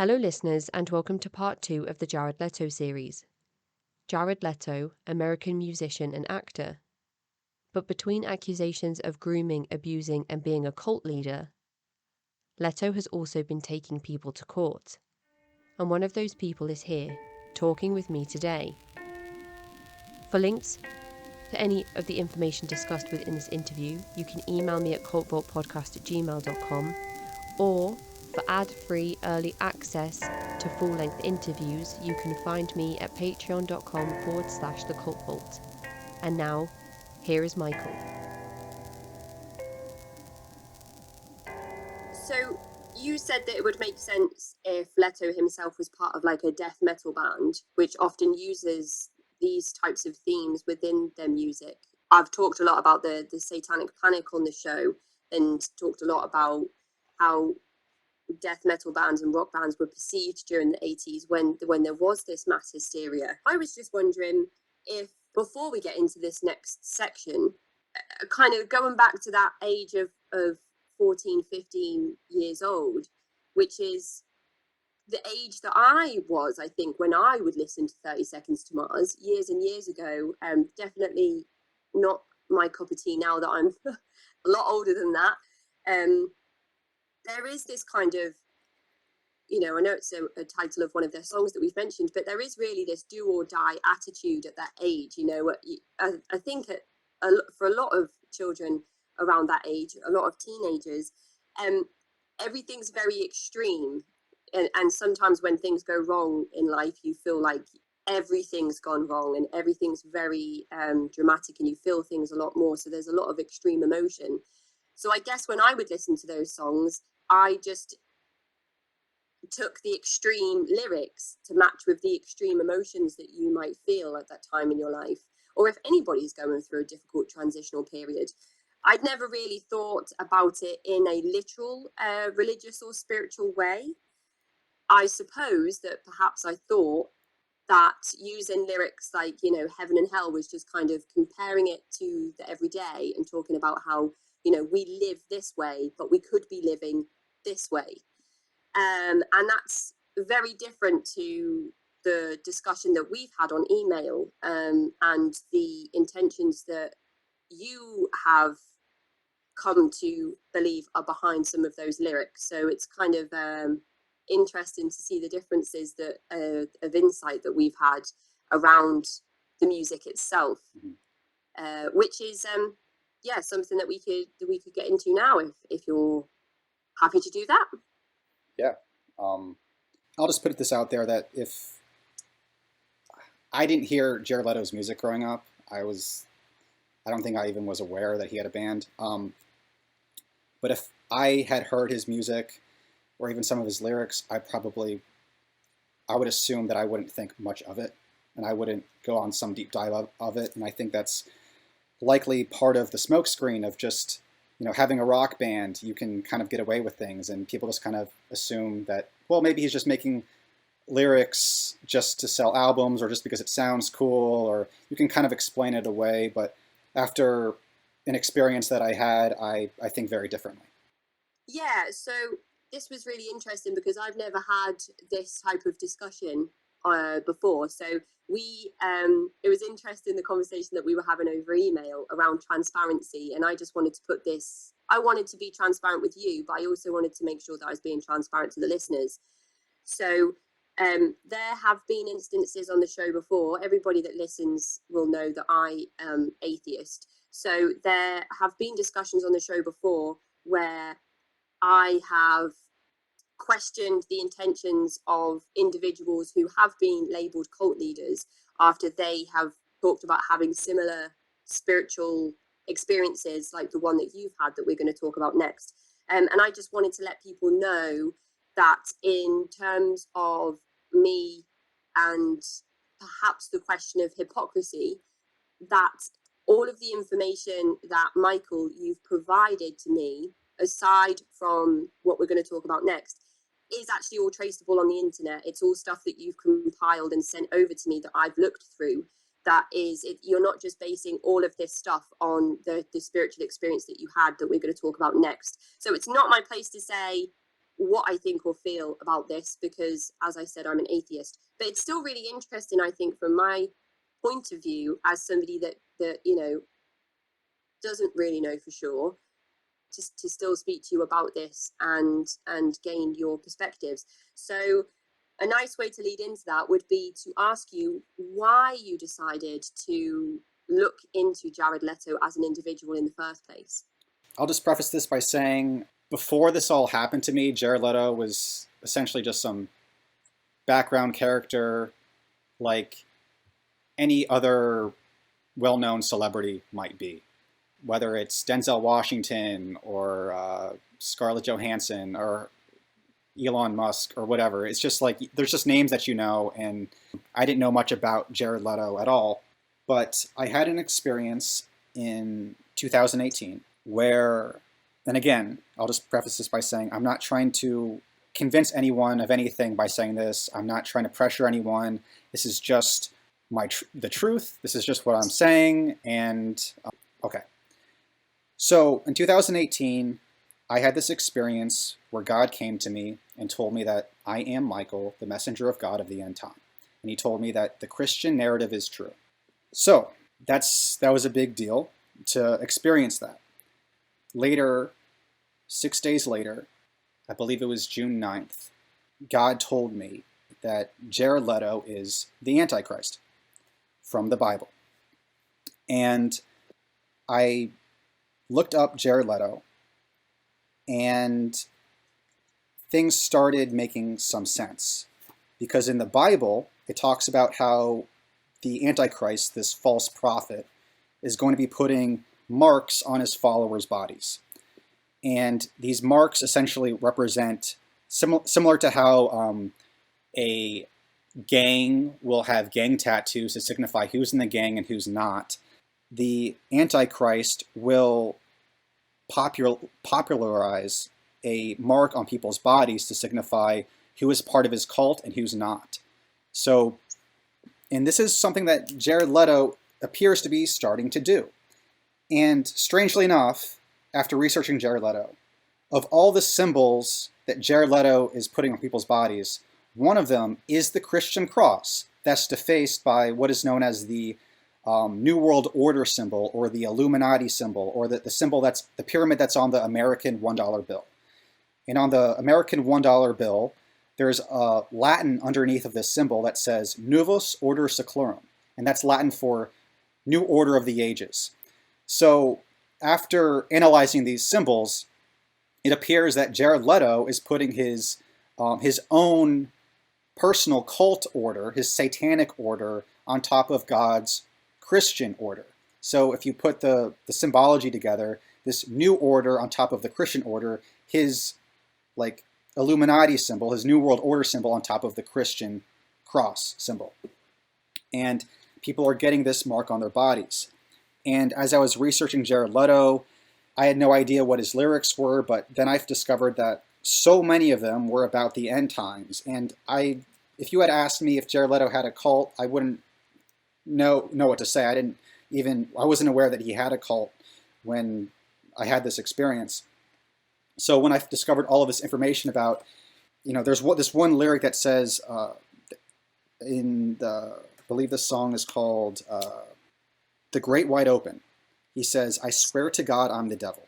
Hello listeners and welcome to part 2 of the Jared Leto series. Jared Leto, American musician and actor. But between accusations of grooming, abusing and being a cult leader, Leto has also been taking people to court. And one of those people is here, talking with me today. For links to any of the information discussed within this interview, you can email me at cultvaultpodcast@gmail.com, or for ad-free early access to full-length interviews, you can find me at patreon.com/thecultvault. And now, here is Michael. So you said that it would make sense if Leto himself was part of like a death metal band, which often uses these types of themes within their music. I've talked a lot about the Satanic Panic on the show and talked a lot about how death metal bands and rock bands were perceived during the 80s when there was this mass hysteria. I was just wondering if, before we get into this next section, kind of going back to that age of 14, 15 years old, which is the age that I was, I think, when I would listen to 30 Seconds to Mars years and years ago. Definitely not my cup of tea now that I'm a lot older than that. There is this kind of, I know it's a title of one of their songs that we've mentioned, but there is really this do or die attitude at that age. I think for a lot of children around that age, a lot of teenagers, everything's very extreme. And sometimes when things go wrong in life, you feel like everything's gone wrong and everything's very dramatic and you feel things a lot more. So there's a lot of extreme emotion. So I guess when I would listen to those songs, I just took the extreme lyrics to match with the extreme emotions that you might feel at that time in your life, or if anybody's going through a difficult transitional period. I'd never really thought about it in a literal religious or spiritual way. I suppose that perhaps I thought that using lyrics like, heaven and hell was just kind of comparing it to the everyday and talking about how, we live this way, but we could be living this way. And that's very different to the discussion that we've had on email, and the intentions that you have come to believe are behind some of those lyrics. So it's kind of interesting to see the differences that of insight that we've had around the music itself, which is something that we could get into now if you're happy to do that. Yeah. I'll just put this out there that if I didn't hear Jared Leto's music growing up, I don't think I even was aware that he had a band. But if I had heard his music or even some of his lyrics, I would assume that I wouldn't think much of it and I wouldn't go on some deep dive of it. And I think that's likely part of the smokescreen of just, having a rock band. You can kind of get away with things and people just kind of assume that, well, maybe he's just making lyrics just to sell albums or just because it sounds cool, or you can kind of explain it away. But after an experience that I had, I think very differently. Yeah, so this was really interesting because I've never had this type of discussion before. So it was interesting, the conversation that we were having over email around transparency. And I just wanted to I wanted to be transparent with you, but I also wanted to make sure that I was being transparent to the listeners. So there have been instances on the show before. Everybody that listens will know that I am atheist. So there have been discussions on the show before where I have questioned the intentions of individuals who have been labelled cult leaders after they have talked about having similar spiritual experiences like the one that you've had that we're going to talk about next. And I just wanted to let people know that in terms of me and perhaps the question of hypocrisy, that all of the information that, Michael, you've provided to me, aside from what we're going to talk about next, is actually all traceable on the internet. It's all stuff that you've compiled and sent over to me that I've looked through. You're not just basing all of this stuff on the spiritual experience that you had that we're going to talk about next. So it's not my place to say what I think or feel about this, because as I said, I'm an atheist, but it's still really interesting, I think, from my point of view as somebody that doesn't really know for sure, to still speak to you about this and gain your perspectives. So a nice way to lead into that would be to ask you why you decided to look into Jared Leto as an individual in the first place. I'll just preface this by saying, before this all happened to me, Jared Leto was essentially just some background character like any other well-known celebrity might be. Whether it's Denzel Washington or Scarlett Johansson or Elon Musk or whatever. It's just like, there's just names that you know, and I didn't know much about Jared Leto at all. But I had an experience in 2018 where, and again, I'll just preface this by saying I'm not trying to convince anyone of anything by saying this. I'm not trying to pressure anyone. This is just the truth. This is just what I'm saying. And okay. So in 2018, I had this experience where God came to me and told me that I am Michael, the messenger of God of the end time. And he told me that the Christian narrative is true. So that was a big deal to experience that. Later, 6 days later, I believe it was June 9th, God told me that Jared Leto is the Antichrist from the Bible. And I looked up Jared Leto, and things started making some sense. Because in the Bible, it talks about how the Antichrist, this false prophet, is going to be putting marks on his followers' bodies. And these marks essentially represent, similar to how a gang will have gang tattoos to signify who's in the gang and who's not, the Antichrist will popularize a mark on people's bodies to signify who is part of his cult and who's not. So, and this is something that Jared Leto appears to be starting to do. And strangely enough, after researching Jared Leto, of all the symbols that Jared Leto is putting on people's bodies, one of them is the Christian cross that's defaced by what is known as the New World Order symbol, or the Illuminati symbol, or the symbol that's the pyramid that's on the American $1 bill. And on the American $1 bill, there's a Latin underneath of this symbol that says Novus Order Seclorum, and that's Latin for New Order of the Ages. So after analyzing these symbols, it appears that Jared Leto is putting his own personal cult order, his satanic order, on top of God's Christian order. So if you put the symbology together, this new order on top of the Christian order, his like Illuminati symbol, his New World Order symbol on top of the Christian cross symbol. And people are getting this mark on their bodies. And as I was researching Jared Leto, I had no idea what his lyrics were, but then I've discovered that so many of them were about the end times. And if you had asked me if Jared Leto had a cult, I wouldn't know what to say. I wasn't aware that he had a cult when I had this experience. So when I discovered all of this information about, there's this one lyric that says, I believe the song is called The Great Wide Open. He says, I swear to God I'm the devil.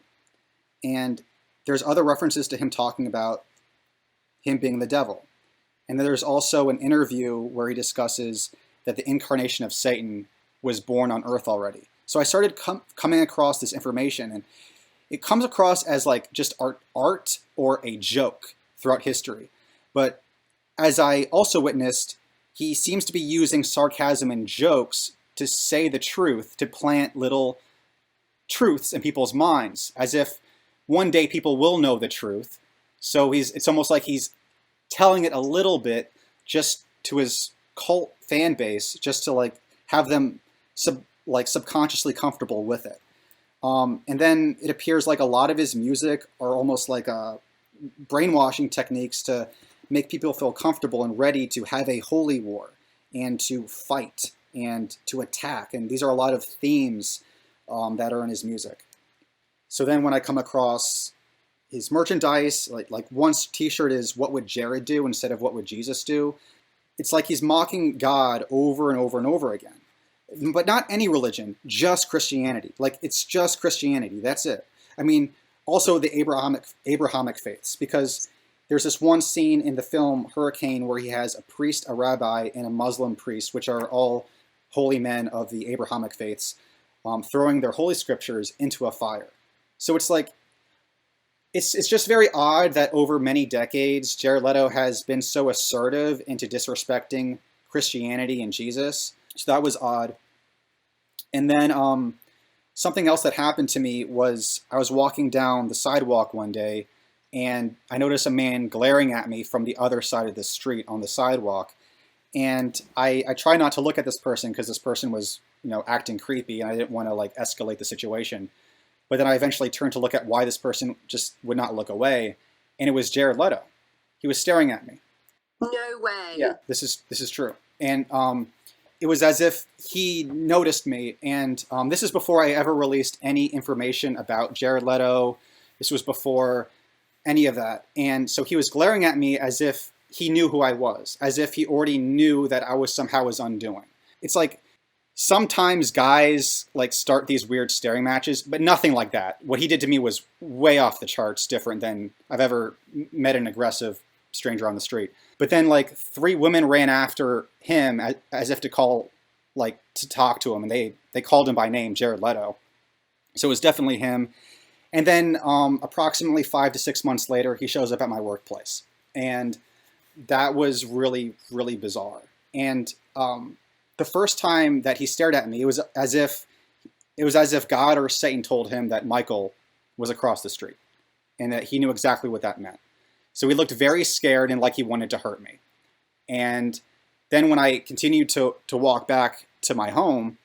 And there's other references to him talking about him being the devil. And then there's also an interview where he discusses that the incarnation of Satan was born on earth already. So I started coming across this information, and it comes across as like just art or a joke throughout history. But as I also witnessed, he seems to be using sarcasm and jokes to say the truth, to plant little truths in people's minds, as if one day people will know the truth. So it's almost like he's telling it a little bit just to his cult fan base, just to like have them subconsciously comfortable with it. And then it appears like a lot of his music are almost like brainwashing techniques to make people feel comfortable and ready to have a holy war and to fight and to attack. And these are a lot of themes that are in his music. So then when I come across his merchandise. Like one T-shirt is "What would Jared do?" instead of "What would Jesus do?" It's like he's mocking God over and over and over again. But not any religion, just Christianity. Like, it's just Christianity. That's it. I mean, also the Abrahamic faiths, because there's this one scene in the film Hurricane where he has a priest, a rabbi, and a Muslim priest, which are all holy men of the Abrahamic faiths, throwing their holy scriptures into a fire. So it's like, it's just very odd that over many decades, Jared Leto has been so assertive into disrespecting Christianity and Jesus. So that was odd. And then something else that happened to me was I was walking down the sidewalk one day, and I noticed a man glaring at me from the other side of the street on the sidewalk. And I try not to look at this person because this person was, acting creepy, and I didn't want to like escalate the situation. But then I eventually turned to look at why this person just would not look away, and it was Jared Leto. He was staring at me. No way. Yeah, this is true. And it was as if he noticed me. And this is before I ever released any information about Jared Leto. This was before any of that. And so he was glaring at me as if he knew who I was, as if he already knew that I was somehow his undoing. It's like sometimes guys like start these weird staring matches, but nothing like that. What he did to me was way off the charts different than I've ever met an aggressive stranger on the street. But then like 3 women ran after him as if to talk to him, and they called him by name, Jared Leto. So it was definitely him. And then approximately 5 to 6 months later, he shows up at my workplace, and that was really, really bizarre. And the first time that he stared at me, it was as if God or Satan told him that Michael was across the street, and that he knew exactly what that meant. So he looked very scared and like he wanted to hurt me. And then when I continued to walk back to my home,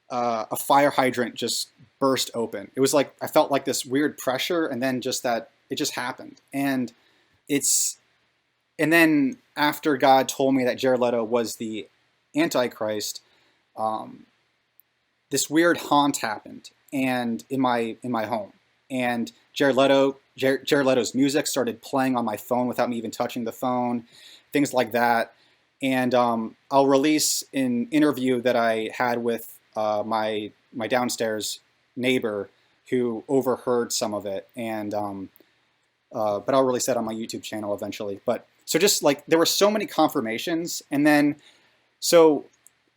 a fire hydrant just burst open. It was like I felt like this weird pressure, and then just that it just happened. And then after God told me that Jared Leto was the Antichrist, this weird haunt happened, and in my home, and Jared Leto's music started playing on my phone without me even touching the phone, things like that. And I'll release an interview that I had with my downstairs neighbor who overheard some of it, and but I'll release that on my YouTube channel eventually. But so just like there were so many confirmations, and then so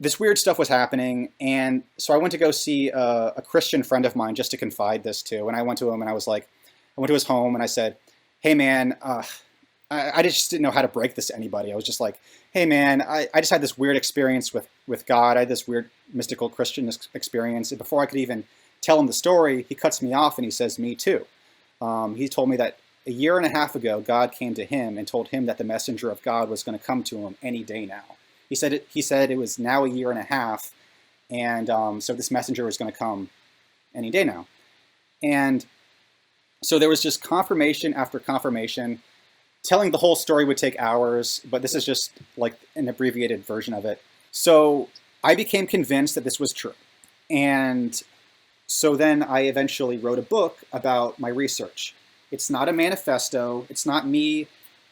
this weird stuff was happening, and so I went to go see a Christian friend of mine just to confide this to, and I went to him and I went to his home and I said, "Hey man, I just didn't know how to break this to anybody." I was just like, "Hey man, I just had this weird experience with God. I had this weird mystical Christian experience." And before I could even tell him the story, he cuts me off and he says, "Me too." He told me that a year and a half ago, God came to him and told him that the messenger of God was going to come to him any day now. He said it was now a year and a half, and so this messenger was going to come any day now. And so there was just confirmation after confirmation. Telling the whole story would take hours, but this is just like an abbreviated version of it. So I became convinced that this was true. And so then I eventually wrote a book about my research. It's not a manifesto. It's not me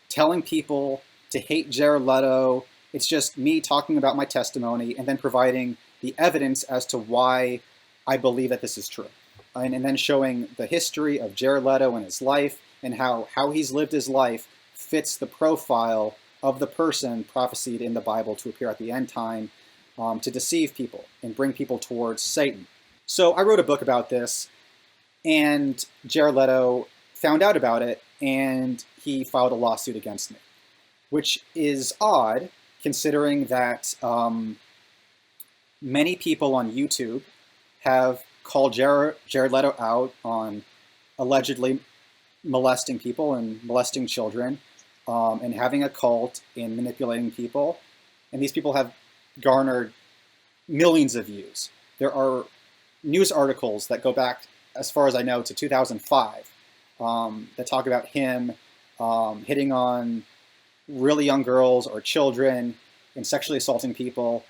telling people to hate Jared Leto. It's just me talking about my testimony and then providing the evidence as to why I believe that this is true. And then showing the history of Jared Leto and his life, and how he's lived his life fits the profile of the person prophesied in the Bible to appear at the end time, to deceive people and bring people towards Satan. So I wrote a book about this, and Jared Leto found out about it, and he filed a lawsuit against me, which is odd considering that many people on YouTube have called Jared Leto out on allegedly molesting people and molesting children, and having a cult and manipulating people. And these people have garnered millions of views. There are news articles that go back, as far as I know, to 2005 that talk about him hitting on really young girls or children and sexually assaulting people.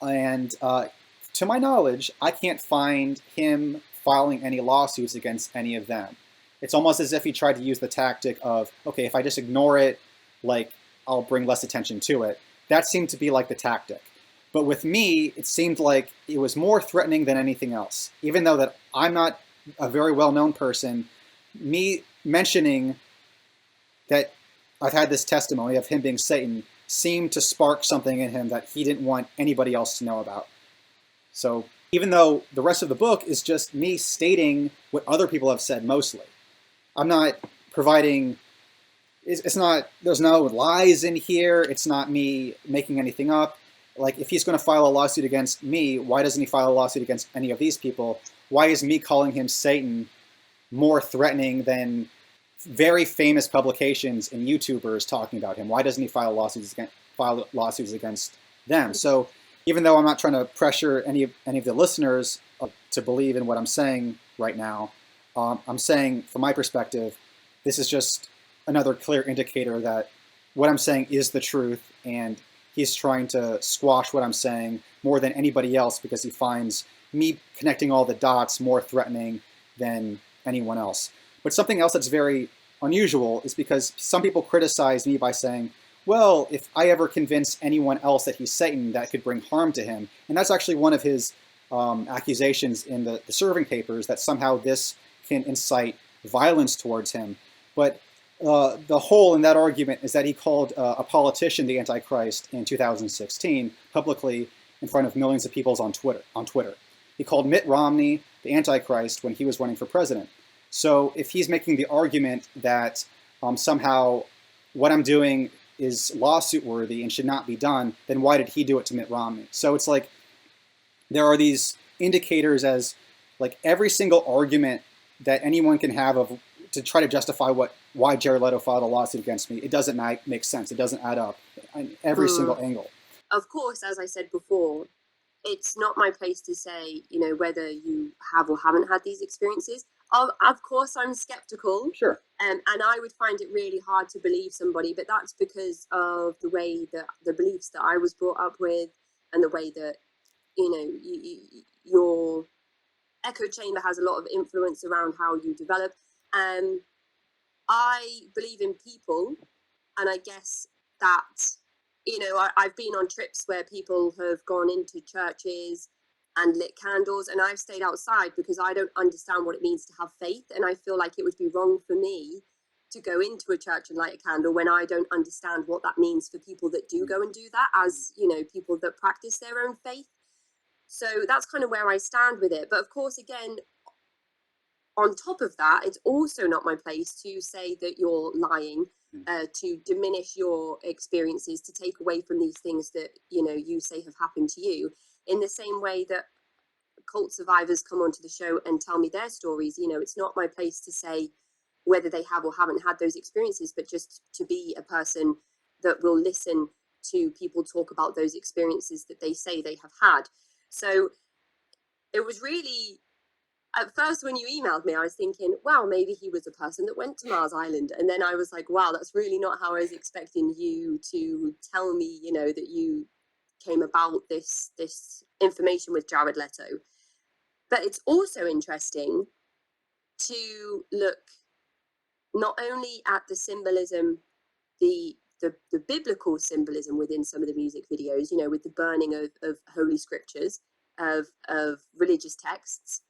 And to my knowledge, I can't find him filing any lawsuits against any of them. It's almost as if he tried to use the tactic of, okay, if I just ignore it, like, I'll bring less attention to it. That seemed to be like the tactic. But with me, it seemed like it was more threatening than anything else. Even though that I'm not a very well-known person, me mentioning that I've had this testimony of him being Satan seemed to spark something in him that he didn't want anybody else to know about. So even though the rest of the book is just me stating what other people have said mostly, I'm not providing, it's not, there's no lies in here, it's not me making anything up. Like, if he's going to file a lawsuit against me, why doesn't he file a lawsuit against any of these people? Why is me calling him Satan more threatening than very famous publications and YouTubers talking about him? Why doesn't he file lawsuits against them? So even though I'm not trying to pressure any of the listeners to believe in what I'm saying right now, I'm saying, from my perspective, this is just another clear indicator that what I'm saying is the truth, and he's trying to squash what I'm saying more than anybody else because he finds me connecting all the dots more threatening than anyone else. But something else that's very unusual is because some people criticize me by saying, well, if I ever convince anyone else that he's Satan, that could bring harm to him. And that's actually one of his accusations in the serving papers, that somehow this can incite violence towards him. But the hole in that argument is that he called a politician the Antichrist in 2016 publicly in front of millions of people on Twitter. He called Mitt Romney the Antichrist when he was running for president. So if he's making the argument that somehow what I'm doing is lawsuit worthy and should not be done, then why did he do it to Mitt Romney? So it's like there are these indicators as like every single argument that anyone can have of to try to justify why Jared Leto filed a lawsuit against me. It doesn't make sense. It doesn't add up on every single angle. Of course, as I said before, it's not my place to say, whether you have or haven't had these experiences. Of course, I'm skeptical. Sure. And I would find it really hard to believe somebody, but that's because of the way that the beliefs that I was brought up with, and the way that, your echo chamber has a lot of influence around how you develop. I believe in people, and I guess that, I've been on trips where people have gone into churches and lit candles, and I've stayed outside because I don't understand what it means to have faith, and I feel like it would be wrong for me to go into a church and light a candle when I don't understand what that means for people that do go and do that, as people that practice their own faith. So that's kind of where I stand with it. But of course, again, on top of that, it's also not my place to say that you're lying, to diminish your experiences, to take away from these things that you say have happened to you. In the same way that cult survivors come onto the show and tell me their stories, it's not my place to say whether they have or haven't had those experiences, but just to be a person that will listen to people talk about those experiences that they say they have had. So it was really, at first when you emailed me, I was thinking, wow, maybe he was a person that went to Mars Island. And then I was like, wow, that's really not how I was expecting you to tell me, that you came about this information with Jared Leto. But it's also interesting to look not only at the symbolism, the biblical symbolism within some of the music videos, with the burning of holy scriptures, of religious texts.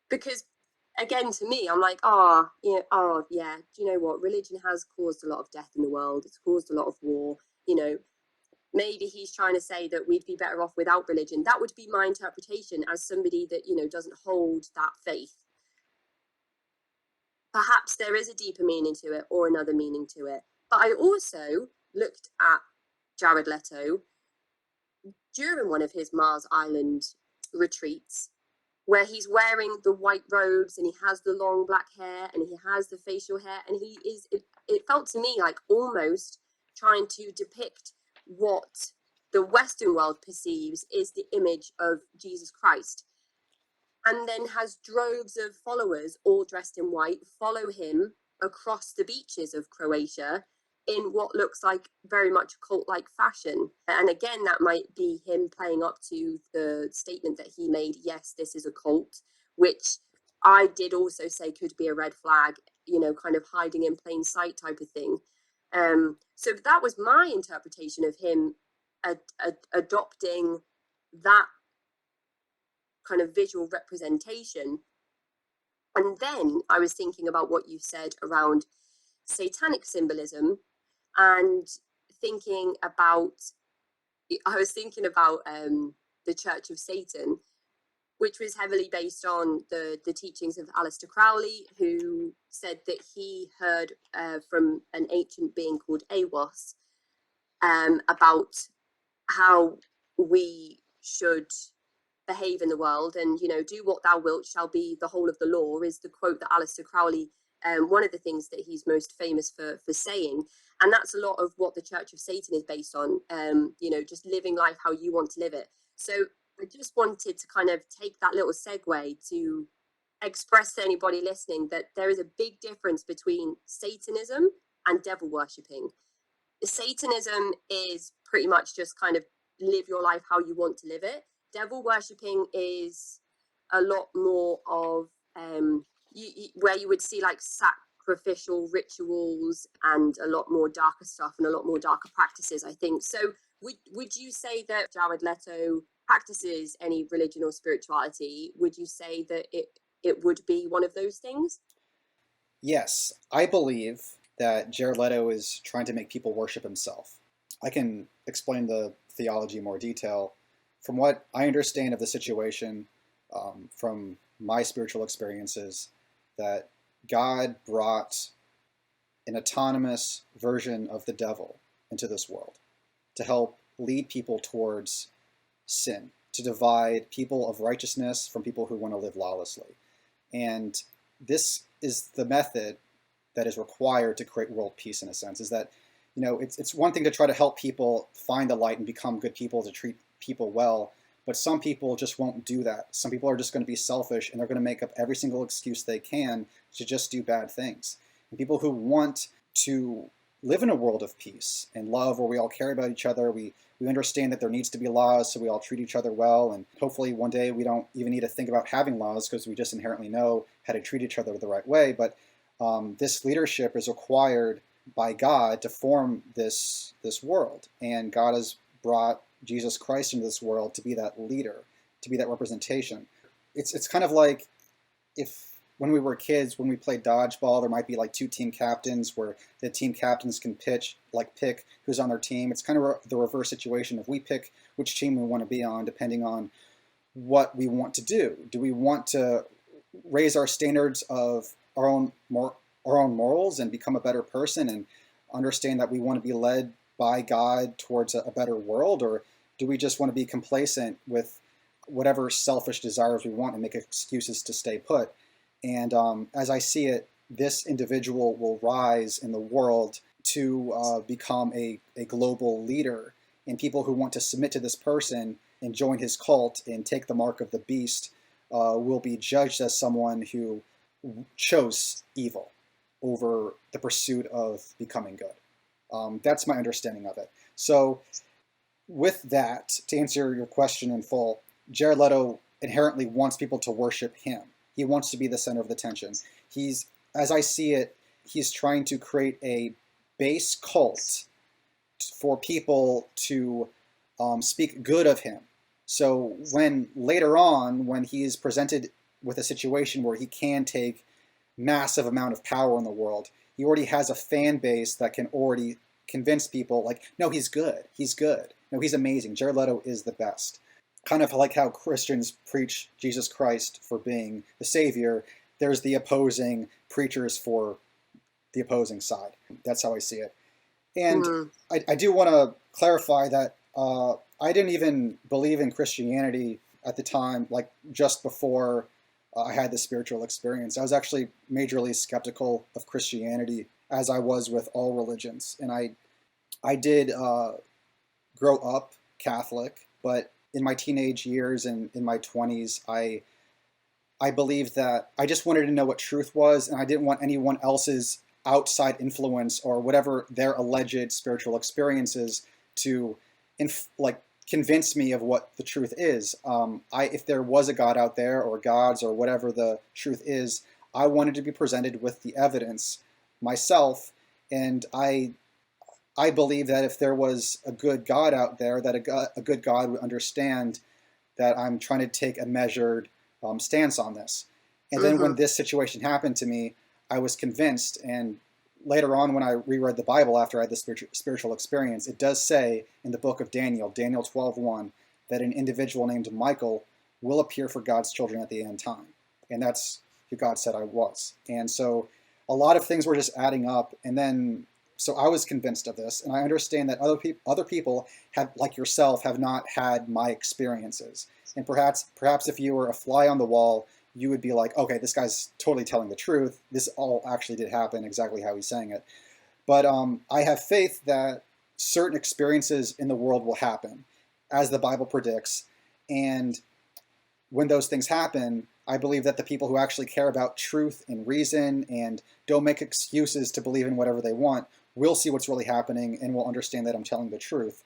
Because again, to me, I'm like, yeah, do you know what? Religion has caused a lot of death in the world. It's caused a lot of war. Maybe he's trying to say that we'd be better off without religion. That would be my interpretation as somebody that, doesn't hold that faith. Perhaps there is a deeper meaning to it, or another meaning to it. But I also looked at Jared Leto during one of his Mars Island retreats, where he's wearing the white robes and he has the long black hair and he has the facial hair, and it felt to me like almost trying to depict what the Western world perceives is the image of Jesus Christ, and then has droves of followers all dressed in white follow him across the beaches of Croatia in what looks like very much cult-like fashion. And again, that might be him playing up to the statement that he made, yes, this is a cult, which I did also say could be a red flag, kind of hiding in plain sight type of thing. So that was my interpretation of him adopting that kind of visual representation. And then I was thinking about what you said around satanic symbolism, and thinking about, I was thinking about the Church of Satan, which was heavily based on the teachings of Aleister Crowley, who said that he heard from an ancient being called Awas about how we should behave in the world, and do what thou wilt shall be the whole of the law, is the quote that Aleister Crowley, one of the things that he's most famous for saying. And that's a lot of what the Church of Satan is based on, just living life how you want to live it. So I just wanted to kind of take that little segue to express to anybody listening that there is a big difference between Satanism and devil worshipping. Satanism is pretty much just kind of live your life how you want to live it. Devil worshipping is a lot more of where you would see like sacrificial rituals and a lot more darker stuff and a lot more darker practices, I think. So would you say that Jared Leto practices any religion or spirituality? Would you say that it would be one of those things? Yes, I believe that Jared Leto is trying to make people worship himself. I can explain the theology in more detail. From what I understand of the situation, from my spiritual experiences, that God brought an autonomous version of the devil into this world to help lead people towards sin, to divide people of righteousness from people who want to live lawlessly. And this is the method that is required to create world peace, in a sense, is that, it's one thing to try to help people find the light and become good people, to treat people well, but some people just won't do that. Some people are just going to be selfish, and they're going to make up every single excuse they can to just do bad things. And people who want to live in a world of peace and love, where we all care about each other, we understand that there needs to be laws so we all treat each other well, and hopefully one day we don't even need to think about having laws because we just inherently know how to treat each other the right way. But this leadership is required by God to form this world, and God has brought Jesus Christ into this world to be that leader, to be that representation. It's kind of like if when we were kids, when we played dodgeball, there might be like two team captains where the team captains can pick who's on their team. It's kind of the reverse situation. If we pick which team we want to be on, depending on what we want to do. Do we want to raise our standards of our own morals and become a better person and understand that we want to be led by God towards a better world, or do we just want to be complacent with whatever selfish desires we want and make excuses to stay put? And as I see it, this individual will rise in the world to become a global leader, and people who want to submit to this person and join his cult and take the mark of the beast will be judged as someone who chose evil over the pursuit of becoming good. That's my understanding of it. So with that, to answer your question in full, Jared Leto inherently wants people to worship him. He wants to be the center of the attention. As I see it, he's trying to create a base cult for people to speak good of him. So when later on, when he is presented with a situation where he can take massive amount of power in the world, he already has a fan base that can already convince people, like, no, he's good. No, he's amazing. Jared Leto is the best. Kind of like how Christians preach Jesus Christ for being the Savior, there's the opposing preachers for the opposing side. That's how I see it. And I do want to clarify that I didn't even believe in Christianity at the time, like just before I had the spiritual experience. I was actually majorly skeptical of Christianity, as I was with all religions. And I did grow up Catholic, but in my teenage years and in my 20s, I believed that I just wanted to know what truth was, and I didn't want anyone else's outside influence or whatever their alleged spiritual experiences to convince me of what the truth is. If there was a God out there, or gods, or whatever the truth is, I wanted to be presented with the evidence myself, and I believe that if there was a good God out there, that a good God would understand that I'm trying to take a measured stance on this. And then when this situation happened to me, I was convinced. And later on, when I reread the Bible after I had this spiritual experience, it does say in the book of Daniel, Daniel 12:1, that an individual named Michael will appear for God's children at the end time. And that's who God said I was. And so a lot of things were just adding up. And then, so I was convinced of this. And I understand that other people have, like yourself, have not had my experiences. And perhaps if you were a fly on the wall, you would be like, okay, this guy's totally telling the truth. This all actually did happen exactly how he's saying it. But I have faith that certain experiences in the world will happen, as the Bible predicts. And when those things happen, I believe that the people who actually care about truth and reason and don't make excuses to believe in whatever they want will see what's really happening and will understand that I'm telling the truth.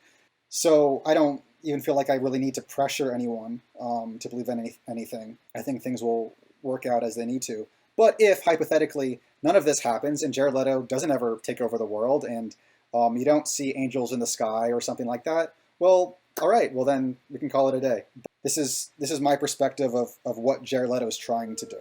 So I don't even feel like I really need to pressure anyone to believe in anything. I think things will work out as they need to. But if, hypothetically, none of this happens and Jared Leto doesn't ever take over the world, and you don't see angels in the sky or something like that, well, all right, well then we can call it a day. This is my perspective of what Jared Leto is trying to do.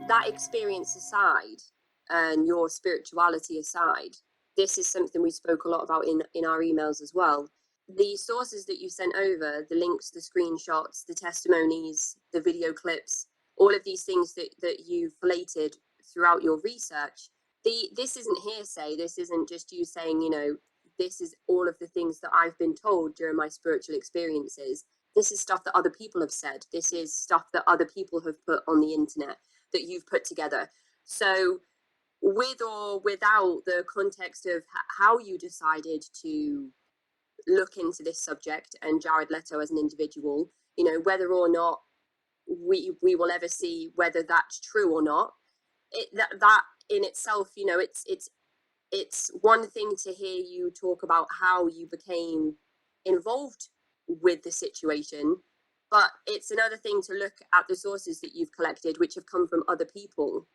That experience aside, and your spirituality aside, this is something we spoke a lot about in our emails as well. The sources that you sent over, the links, the screenshots, the testimonies, the video clips, all of these things that you've collated throughout your research, this isn't hearsay. This isn't just you saying, this is all of the things that I've been told during my spiritual experiences. This is stuff that other people have said. This is stuff that other people have put on the internet that you've put together. So with or without the context of how you decided to look into this subject and Jared Leto as an individual, whether or not we will ever see whether that's true or not, that in itself, it's one thing to hear you talk about how you became involved with the situation, but it's another thing to look at the sources that you've collected, which have come from other people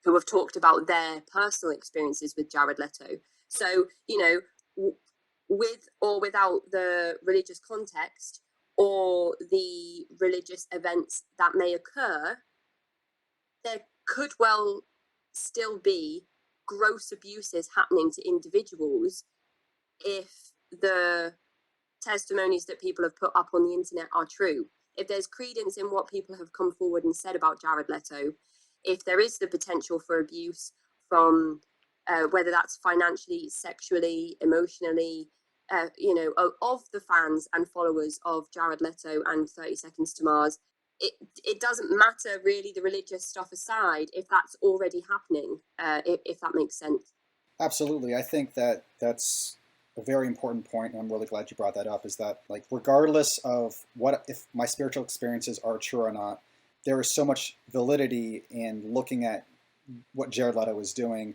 who have talked about their personal experiences with Jared Leto. So, with or without the religious context or the religious events that may occur, there could well still be gross abuses happening to individuals if the testimonies that people have put up on the internet are true. If there's credence in what people have come forward and said about Jared Leto, if there is the potential for abuse from whether that's financially, sexually, emotionally, of the fans and followers of Jared Leto and 30 Seconds to Mars, it doesn't matter really, the religious stuff aside, if that's already happening, if that makes sense. Absolutely. I think that that's a very important point, and I'm really glad you brought that up, is that, like, regardless of what if my spiritual experiences are true or not, there is so much validity in looking at what Jared Leto is doing,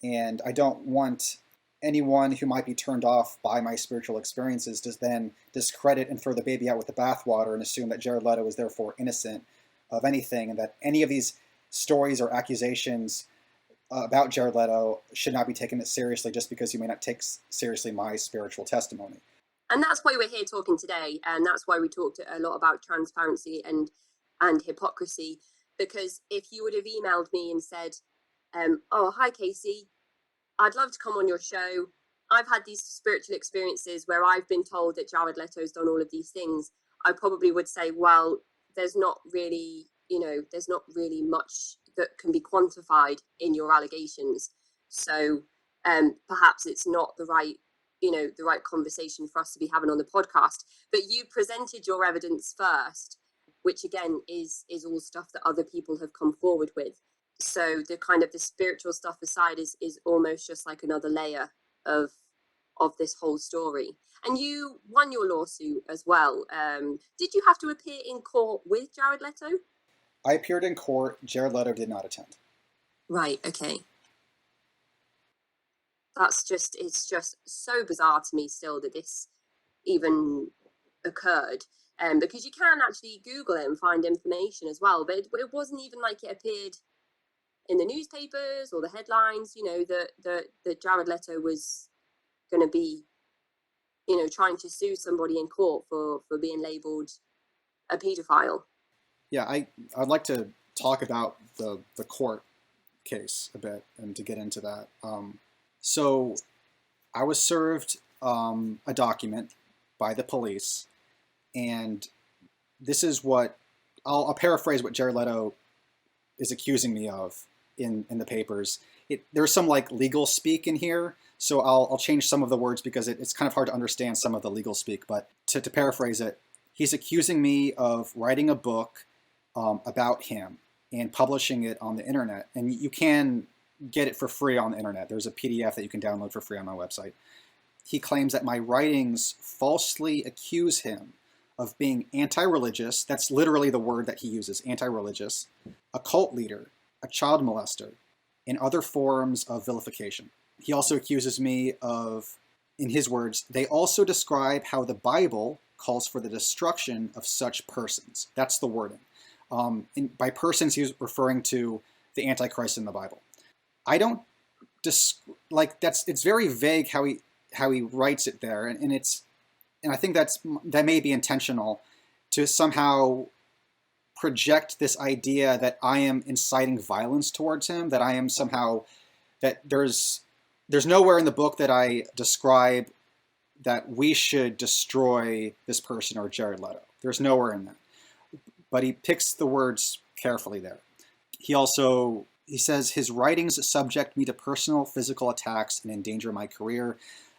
and I don't want anyone who might be turned off by my spiritual experiences to then discredit and throw the baby out with the bathwater and assume that Jared Leto is therefore innocent of anything, and that any of these stories or accusations about Jared Leto should not be taken seriously just because you may not take seriously my spiritual testimony. And that's why we're here talking today, and that's why we talked a lot about transparency and hypocrisy, because if you would have emailed me and said, oh, hi, Casey, I'd love to come on your show. I've had these spiritual experiences where I've been told that Jared Leto's done all of these things, I probably would say, well, there's not really much that can be quantified in your allegations. So perhaps it's not the right conversation for us to be having on the podcast. But you presented your evidence first, which again is all stuff that other people have come forward with. So the kind of the spiritual stuff aside is almost just like another layer of this whole story. And you won your lawsuit as well. Did you have to appear in court with Jared Leto? I appeared in court. Jared Leto did not attend. Right. Okay. It's just so bizarre to me still that this even occurred. Because you can actually Google it and find information as well, but it wasn't even like it appeared in the newspapers or the headlines, that Jared Leto was going to be, trying to sue somebody in court for being labeled a paedophile. Yeah, I'd like to talk about the court case a bit and to get into that. So I was served a document by the police, and this is what I'll paraphrase what Jared Leto is accusing me of in the papers. There's some like legal speak in here, so I'll change some of the words because it's kind of hard to understand some of the legal speak. But to paraphrase it, he's accusing me of writing a book about him and publishing it on the internet. And you can get it for free on the internet. There's a PDF that you can download for free on my website. He claims that my writings falsely accuse him of being anti-religious. That's literally the word that he uses, anti-religious, a cult leader, a child molester, and other forms of vilification. He also accuses me of, in his words, they also describe how the Bible calls for the destruction of such persons. That's the wording. And by persons, he was referring to the Antichrist in the Bible. I don't it's very vague how he writes it there, and I think that may be intentional to somehow project this idea that I am inciting violence towards him, that I am somehow, that there's nowhere in the book that I describe that we should destroy this person or Jared Leto. There's nowhere in that. But he picks the words carefully there. He says his writings subject me to personal physical attacks and endanger my career.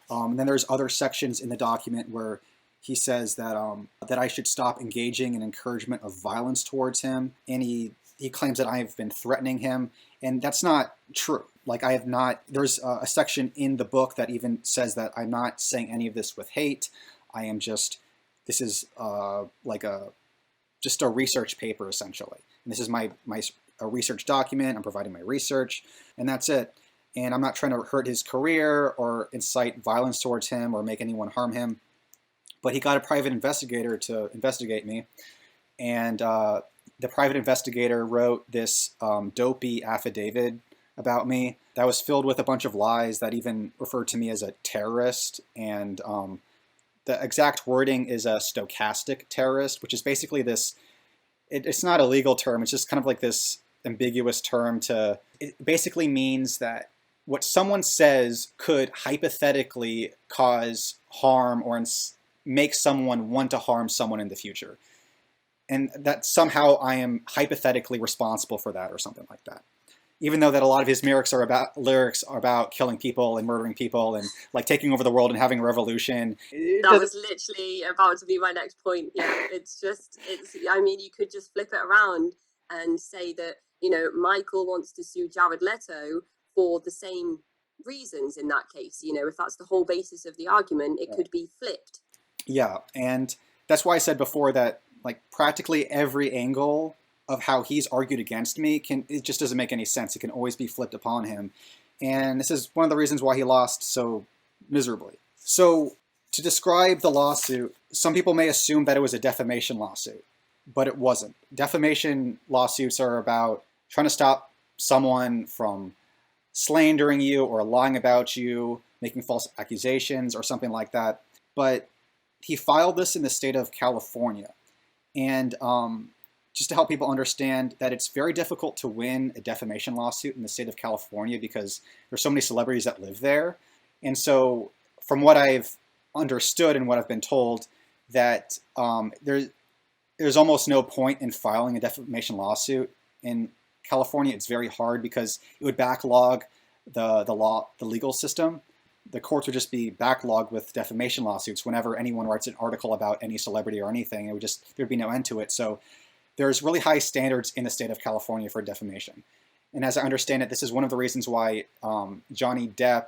And then there's other sections in the document where he says that I should stop engaging in encouragement of violence towards him. And he claims that I have been threatening him. And that's not true. Like, I have not. There's a section in the book that even says that I'm not saying any of this with hate. This is just a research paper, essentially. And this is a research document. I'm providing my research, and that's it. And I'm not trying to hurt his career or incite violence towards him or make anyone harm him. But he got a private investigator to investigate me, and the private investigator wrote this dopey affidavit about me that was filled with a bunch of lies that even referred to me as a terrorist. And the exact wording is a stochastic terrorist, which is basically this, it's not a legal term, it's just kind of like this ambiguous term it basically means that what someone says could hypothetically cause harm or make someone want to harm someone in the future. And that somehow I am hypothetically responsible for that or something like that. Even though that a lot of his lyrics are about killing people and murdering people and like taking over the world and having a revolution. That was literally about to be my next point. Yeah, I mean, you could just flip it around and say that, Michael wants to sue Jared Leto for the same reasons in that case. If that's the whole basis of the argument, it could be flipped. Yeah, and that's why I said before that like practically every angle of how he's argued against me it just doesn't make any sense. It can always be flipped upon him. And this is one of the reasons why he lost so miserably. So to describe the lawsuit, some people may assume that it was a defamation lawsuit, but it wasn't. Defamation lawsuits are about trying to stop someone from slandering you or lying about you, making false accusations or something like that. But he filed this in the state of California. And just to help people understand that it's very difficult to win a defamation lawsuit in the state of California because there's so many celebrities that live there. And so from what I've understood and what I've been told, that there's almost no point in filing a defamation lawsuit. In California, it's very hard because it would backlog the legal system. The courts would just be backlogged with defamation lawsuits whenever anyone writes an article about any celebrity or anything. There'd be no end to it. So there's really high standards in the state of California for defamation. And as I understand it, this is one of the reasons why Johnny Depp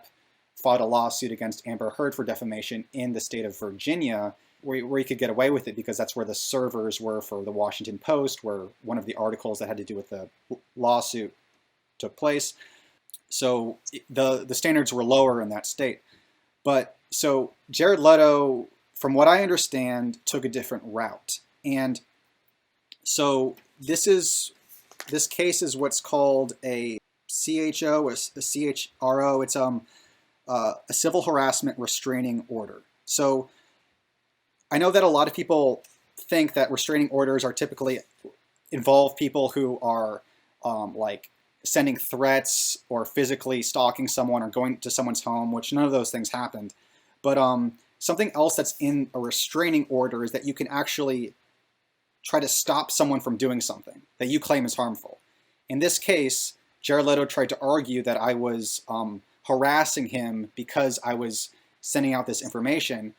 filed a lawsuit against Amber Heard for defamation in the state of Virginia, where he could get away with it because that's where the servers were for the Washington Post, where one of the articles that had to do with the lawsuit took place. So the standards were lower in that state. But so Jared Leto, from what I understand, took a different route. And so this case is what's called a CHO, a CHRO. It's a civil harassment restraining order. So I know that a lot of people think that restraining orders are typically involve people who are like sending threats or physically stalking someone or going to someone's home, which none of those things happened. But something else that's in a restraining order is that you can actually try to stop someone from doing something that you claim is harmful. In this case, Jared Leto tried to argue that I was harassing him because I was sending out this information,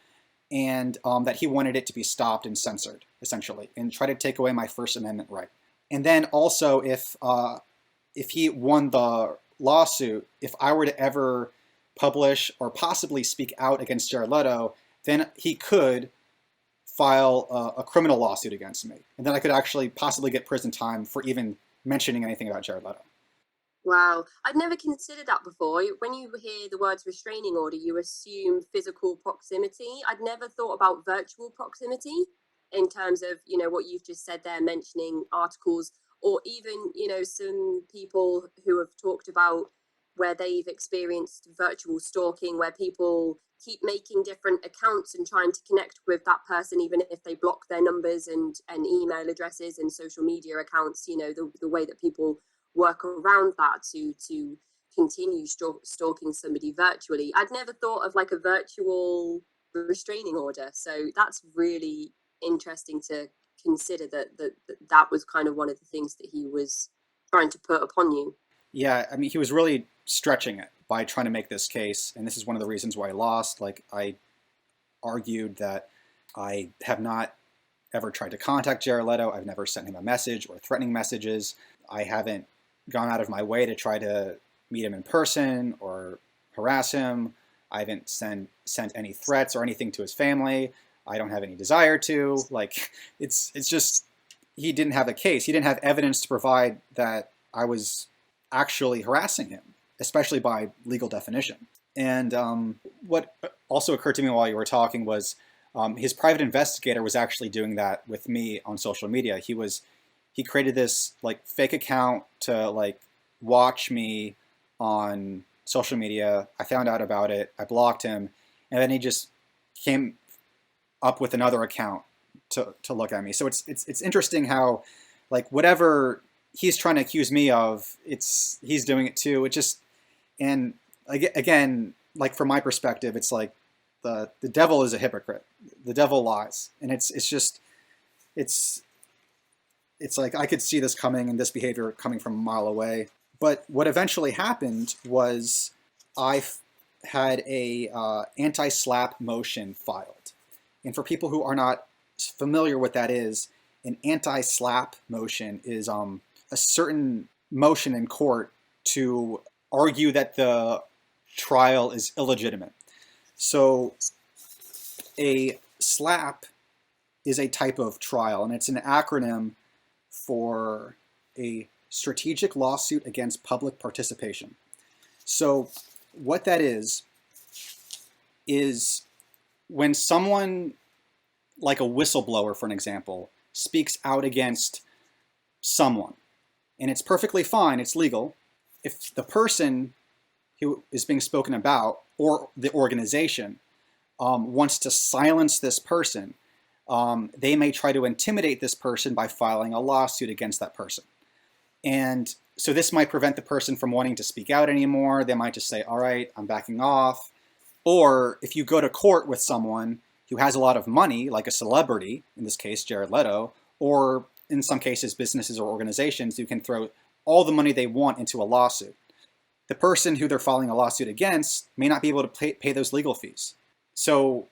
and that he wanted it to be stopped and censored, essentially, and try to take away my First Amendment right. And then also, if he won the lawsuit, if I were to ever publish or possibly speak out against Jared Leto, then he could file a criminal lawsuit against me. And then I could actually possibly get prison time for even mentioning anything about Jared Leto. Wow, I'd never considered that before. When you hear the words restraining order, you assume physical proximity. I'd never thought about virtual proximity in terms of, what you've just said there, mentioning articles, or even, some people who have talked about where they've experienced virtual stalking, where people keep making different accounts and trying to connect with that person, even if they block their numbers and email addresses and social media accounts, the way that people work around that to continue stalking somebody virtually. I'd never thought of like a virtual restraining order. So that's really interesting to consider that was kind of one of the things that he was trying to put upon you. Yeah, I mean, he was really stretching it by trying to make this case. And this is one of the reasons why I lost. Like, I argued that I have not ever tried to contact Jared Leto. I've never sent him a message or threatening messages. I haven't gone out of my way to try to meet him in person or harass him. I haven't sent any threats or anything to his family. I don't have any desire to. Like, it's just, he didn't have a case. He didn't have evidence to provide that I was actually harassing him, especially by legal definition. And what also occurred to me while you were talking was his private investigator was actually doing that with me on social media. He created this like fake account to like watch me on social media. I found out about it. I blocked him, and then he just came up with another account to look at me. So it's interesting how like whatever he's trying to accuse me of, he's doing it too. It just, and again, like from my perspective, it's like the devil is a hypocrite. The devil lies, and it's like I could see this coming and this behavior coming from a mile away. But what eventually happened was I had a anti-slap motion filed. And for people who are not familiar what that is, an anti-slap motion is a certain motion in court to argue that the trial is illegitimate. So a slap is a type of trial, and it's an acronym for a strategic lawsuit against public participation. So what that is when someone, like a whistleblower, for an example, speaks out against someone, and it's perfectly fine, it's legal, if the person who is being spoken about or the organization wants to silence this person, they may try to intimidate this person by filing a lawsuit against that person. And so this might prevent the person from wanting to speak out anymore. They might just say, all right, I'm backing off. Or if you go to court with someone who has a lot of money, like a celebrity, in this case, Jared Leto, or in some cases, businesses or organizations who can throw all the money they want into a lawsuit, the person who they're filing a lawsuit against may not be able to pay those legal fees. So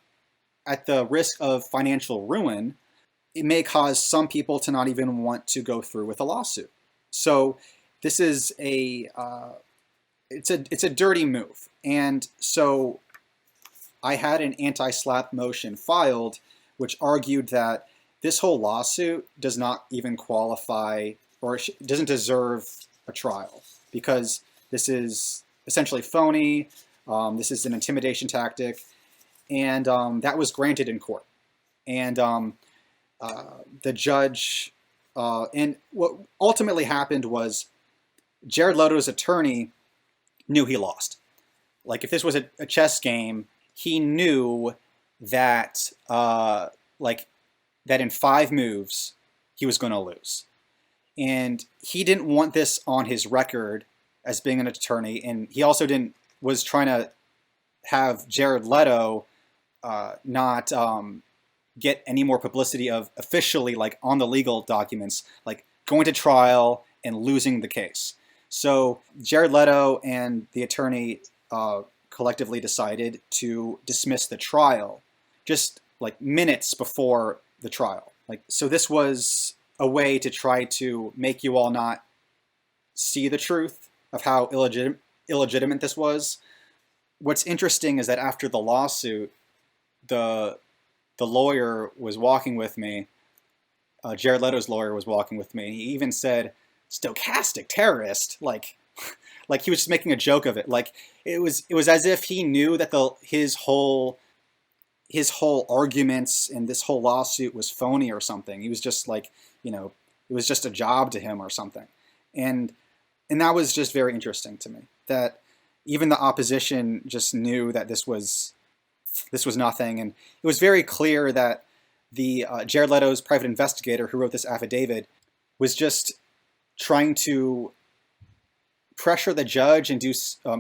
at the risk of financial ruin, it may cause some people to not even want to go through with a lawsuit. So this is it's a dirty move. And so I had an anti-slap motion filed, which argued that this whole lawsuit does not even qualify or doesn't deserve a trial because this is essentially phony. This is an intimidation tactic, and that was granted in court. And the judge, and what ultimately happened was Jared Leto's attorney knew he lost. Like if this was a chess game, he knew that that in 5 moves he was going to lose, and he didn't want this on his record as being an attorney, and he also was trying to have Jared Leto not get any more publicity of officially like on the legal documents, like going to trial and losing the case. So Jared Leto and the attorney collectively decided to dismiss the trial just like minutes before the trial. Like, so this was a way to try to make you all not see the truth of how illegitimate this was. What's interesting is that after the lawsuit, the lawyer was walking with me. Jared Leto's lawyer was walking with me. And he even said, "Stochastic terrorist," like he was just making a joke of it. Like it was as if he knew that his whole arguments and this whole lawsuit was phony or something. He was just like, it was just a job to him or something. And that was just very interesting to me, that even the opposition just knew that this was nothing. And it was very clear that the Jared Leto's private investigator who wrote this affidavit was just trying to pressure the judge and do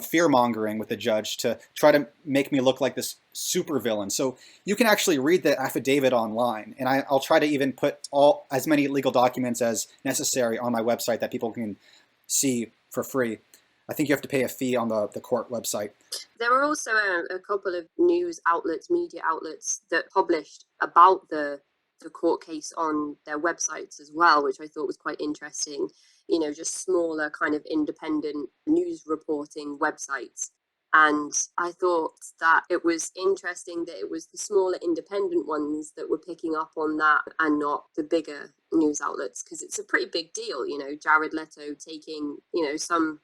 fear-mongering with the judge to try to make me look like this supervillain. So you can actually read the affidavit online, and I'll try to even put as many legal documents as necessary on my website that people can see for free. I think you have to pay a fee on the court website. There were also a couple of news outlets, media outlets that published about the court case on their websites as well, which I thought was quite interesting. Just smaller kind of independent news reporting websites. And I thought that it was interesting that it was the smaller independent ones that were picking up on that and not the bigger news outlets, because it's a pretty big deal, Jared Leto taking, some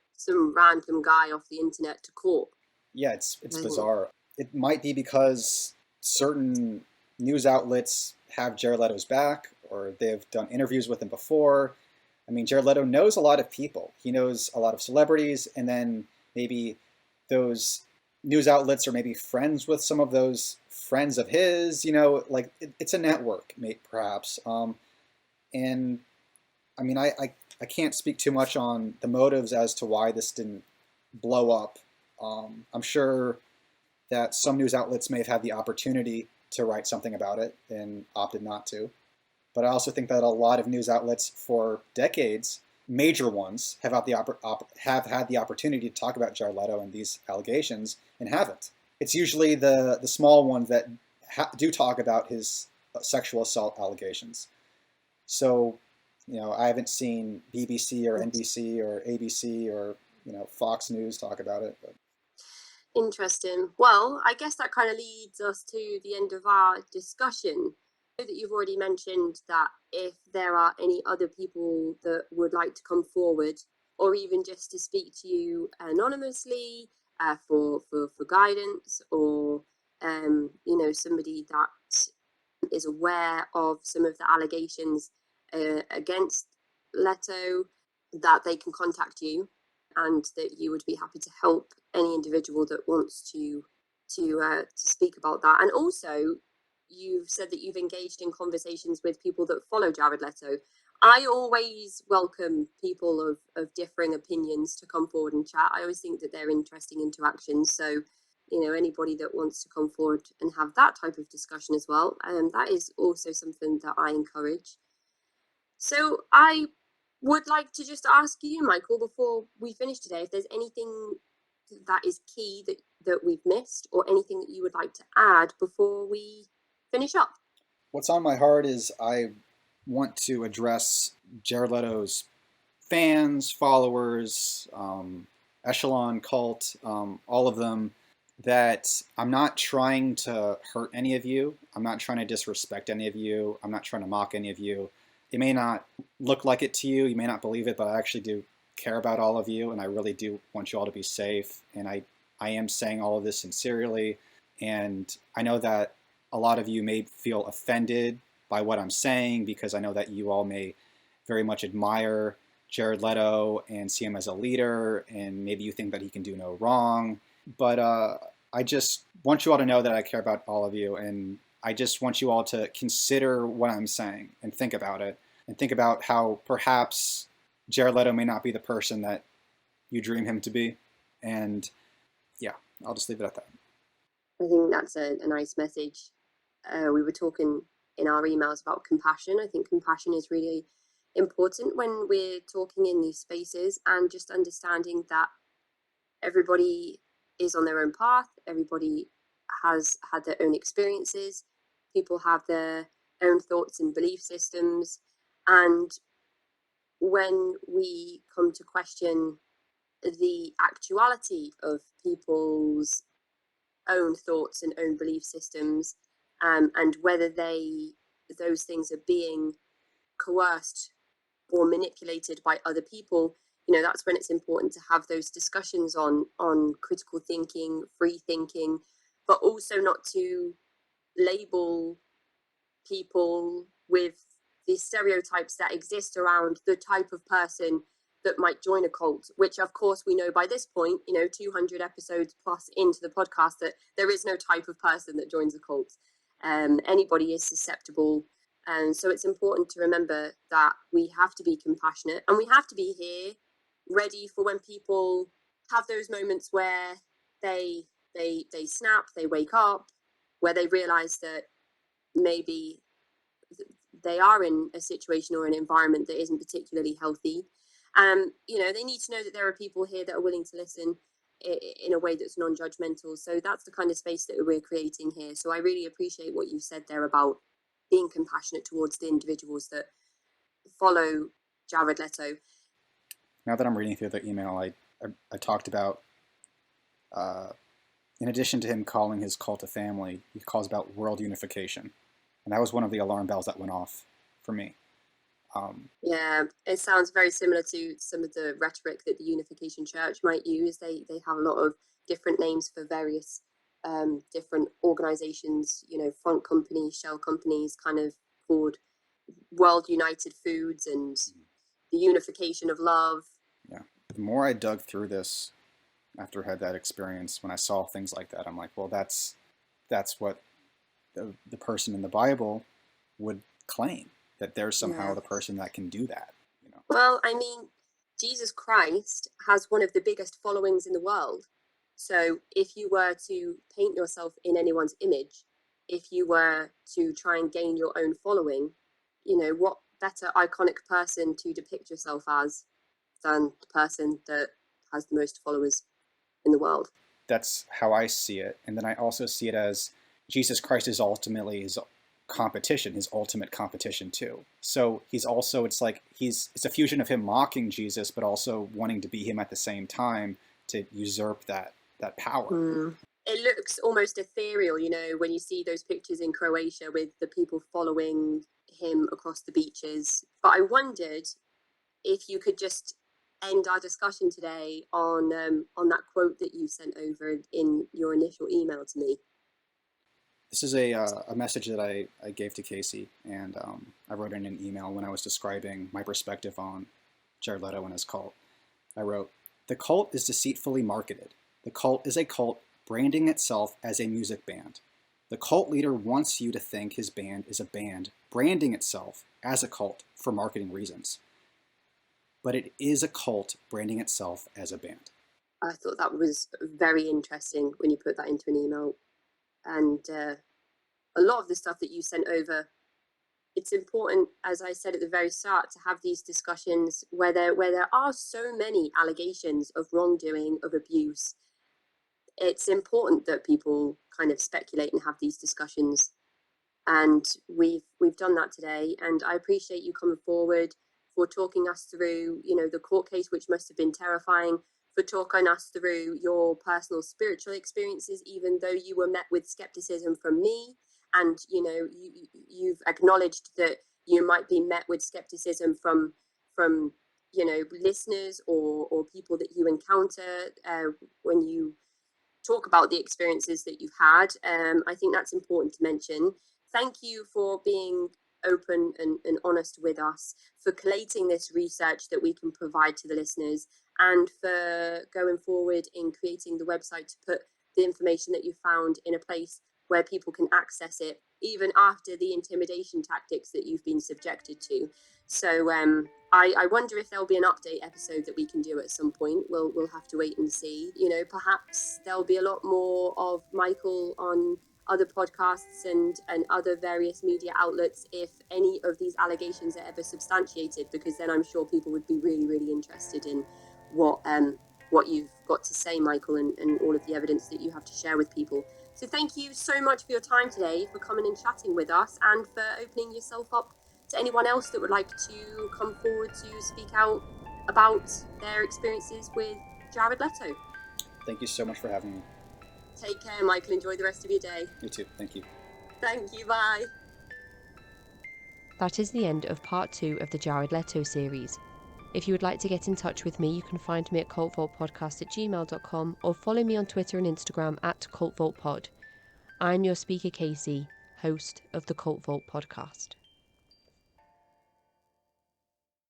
random guy off the internet to court. Yeah, it's bizarre. It might be because certain news outlets have Jared Leto's back, or they've done interviews with him before. I mean, Jared Leto knows a lot of people. He knows a lot of celebrities, and then maybe those news outlets are maybe friends with some of those friends of his. It's a network, perhaps. And I mean, I can't speak too much on the motives as to why this didn't blow up. I'm sure that some news outlets may have had the opportunity to write something about it and opted not to. But I also think that a lot of news outlets for decades, major ones, have had the opportunity to talk about Jared Leto and these allegations and haven't. It's usually the small ones that do talk about his sexual assault allegations. So, I haven't seen BBC or NBC or ABC or, Fox News talk about it. But. Interesting. Well, I guess that kind of leads us to the end of our discussion. I know that you've already mentioned that if there are any other people that would like to come forward, or even just to speak to you anonymously for guidance, or somebody that is aware of some of the allegations against Leto, that they can contact you, and that you would be happy to help any individual that wants to speak about that. And also, you've said that you've engaged in conversations with people that follow Jared Leto. I always welcome people of differing opinions to come forward and chat. I always think that they're interesting interactions. So, anybody that wants to come forward and have that type of discussion as well, that is also something that I encourage. So I would like to just ask you, Michael, before we finish today, if there's anything that is key that we've missed, or anything that you would like to add before we finish up. What's on my heart is I want to address Jared Leto's fans, followers, echelon cult, all of them, that I'm not trying to hurt any of you. I'm not trying to disrespect any of you. I'm not trying to mock any of you. It may not look like it to you. You may not believe it, but I actually do care about all of you, and I really do want you all to be safe. And I am saying all of this sincerely. And I know that a lot of you may feel offended by what I'm saying, because I know that you all may very much admire Jared Leto and see him as a leader, and maybe you think that he can do no wrong. But I just want you all to know that I care about all of you, and I just want you all to consider what I'm saying and think about it, and think about how perhaps Jared Leto may not be the person that you dream him to be. And yeah, I'll just leave it at that. I think that's a nice message. We were talking in our emails about compassion. I think compassion is really important when we're talking in these spaces, and just understanding that everybody is on their own path, everybody has had their own experiences, people have their own thoughts and belief systems. And when we come to question the actuality of people's own thoughts and own belief systems, and whether those things are being coerced or manipulated by other people, that's when it's important to have those discussions on critical thinking, free thinking, but also not to label people with the stereotypes that exist around the type of person that might join a cult, which of course we know by this point, 200 episodes plus into the podcast, that there is no type of person that joins a cult. Anybody is susceptible. And so it's important to remember that we have to be compassionate, and we have to be here ready for when people have those moments where they snap, they wake up, where they realize that maybe they are in a situation or an environment that isn't particularly healthy. They need to know that there are people here that are willing to listen in a way that's non-judgmental. So that's the kind of space that we're creating here. So I really appreciate what you said there about being compassionate towards the individuals that follow Jared Leto. Now that I'm reading through the email, I talked about, in addition to him calling his cult a family, he calls about world unification. And that was one of the alarm bells that went off for me. Yeah, it sounds very similar to some of the rhetoric that the Unification Church might use. They have a lot of different names for various different organizations, front companies, shell companies, kind of called World United Foods and the Unification of Love. Yeah. The more I dug through this after I had that experience, when I saw things like that, I'm like, well, that's what the person in the Bible would claim, that they're somehow the person that can do that. Well, I mean, Jesus Christ has one of the biggest followings in the world. So if you were to paint yourself in anyone's image, if you were to try and gain your own following, what better iconic person to depict yourself as than the person that has the most followers in the world? That's how I see it. And then I also see it as Jesus Christ is ultimately his competition, his ultimate competition too. So he's also, it's a fusion of him mocking Jesus, but also wanting to be him at the same time, to usurp that power. It looks almost ethereal, when you see those pictures in Croatia with the people following him across the beaches. But I wondered if you could just end our discussion today on that quote that you sent over in your initial email to me. This is a message that I gave to Casey, and I wrote in an email when I was describing my perspective on Jared Leto and his cult. I wrote, "The cult is deceitfully marketed. The cult is a cult branding itself as a music band. The cult leader wants you to think his band is a band branding itself as a cult for marketing reasons. But it is a cult branding itself as a band." I thought that was very interesting when you put that into an email. And a lot of the stuff that you sent over, it's important, as I said at the very start, to have these discussions where there are so many allegations of wrongdoing, of abuse. It's important that people kind of speculate and have these discussions. And we've done that today. And I appreciate you coming forward for talking us through, the court case, which must have been terrifying, for talking us through your personal spiritual experiences, even though you were met with skepticism from me. And, you've acknowledged that you might be met with skepticism from listeners or people that you encounter when you talk about the experiences that you've had. I think that's important to mention. Thank you for being open and honest with us, for collating this research that we can provide to the listeners, and for going forward in creating the website to put the information that you found in a place where people can access it, even after the intimidation tactics that you've been subjected to. So I wonder if there'll be an update episode that we can do at some point. We'll have to wait and see. Perhaps there'll be a lot more of Michael on other podcasts and other various media outlets if any of these allegations are ever substantiated, because then I'm sure people would be really, really interested in what you've got to say, Michael, and all of the evidence that you have to share with people. So thank you so much for your time today, for coming and chatting with us, and for opening yourself up to anyone else that would like to come forward to speak out about their experiences with Jared Leto. Thank you so much for having me. Take care, Michael. Enjoy the rest of your day. You too. Thank you. Thank you. Bye. That is the end of part 2 of the Jared Leto series. If you would like to get in touch with me, you can find me at cultvaultpodcast@gmail.com or follow me on Twitter and Instagram at cultvaultpod. I'm your speaker, Casey, host of the Cult Vault podcast.